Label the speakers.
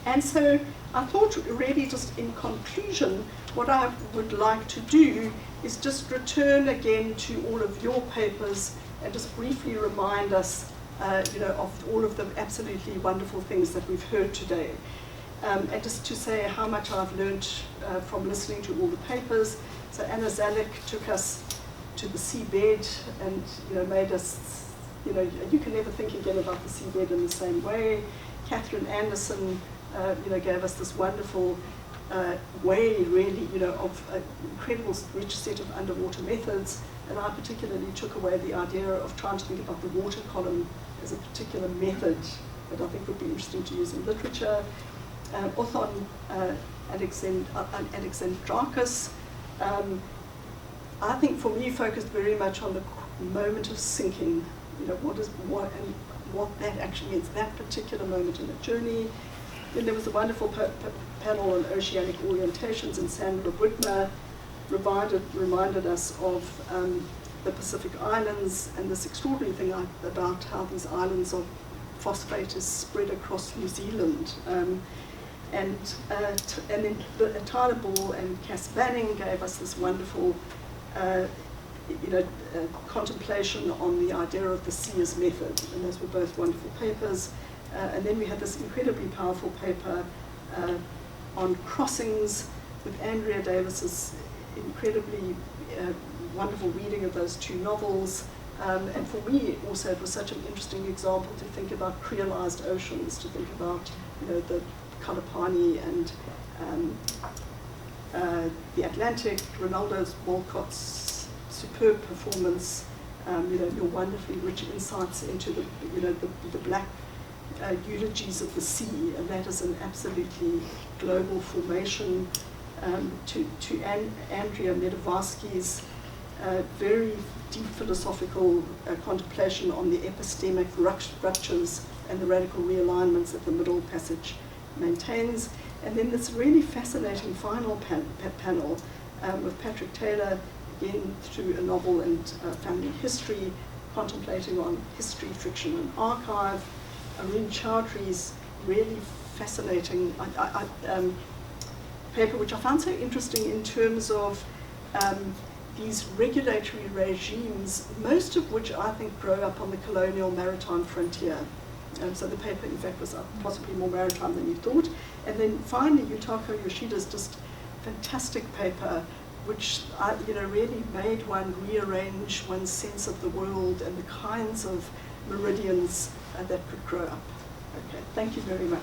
Speaker 1: And so I thought really just in conclusion, what I would like to do is just return again to all of your papers and just briefly remind us of all of the absolutely wonderful things that we've heard today. And just to say how much I've learned from listening to all the papers. So Anna Zalek took us to the seabed and made us, you can never think again about the seabed in the same way. Catherine Anderson, gave us this wonderful way, really, of an incredible rich set of underwater methods. And I particularly took away the idea of trying to think about the water column as a particular method that I think would be interesting to use in literature. Othon Alexandrakis, I think for me focused very much on the moment of sinking, what that actually means, that particular moment in the journey. Then there was a wonderful panel on oceanic orientations, and Sandra Whitmer reminded us of the Pacific Islands and this extraordinary thing about how these islands of phosphate is spread across New Zealand. And then Tyler Ball and Cass Banning gave us this wonderful contemplation on the idea of the seer's method, and those were both wonderful papers. And then we had this incredibly powerful paper on crossings with Andrea Davis's incredibly wonderful reading of those two novels. And for me also it was such an interesting example to think about creolized oceans, to think about the Kalapani and the Atlantic, Ronaldo Walcott's superb performance, your wonderfully rich insights into the black eulogies of the sea, and that is an absolutely global formation. To Andrea Medovarsky's very deep philosophical contemplation on the epistemic ruptures and the radical realignments that the Middle Passage maintains. And then this really fascinating final panel with Patrick Taylor, again through a novel and family history, contemplating on history, fiction and archive. Arun Chowdhury's really fascinating paper, which I found so interesting in terms of these regulatory regimes, most of which I think grow up on the colonial maritime frontier. So the paper, in fact, was possibly more maritime than you thought. And then finally, Yutaka Yoshida's just fantastic paper, which really made one rearrange one's sense of the world and the kinds of meridians that could grow up. Okay, thank you very much.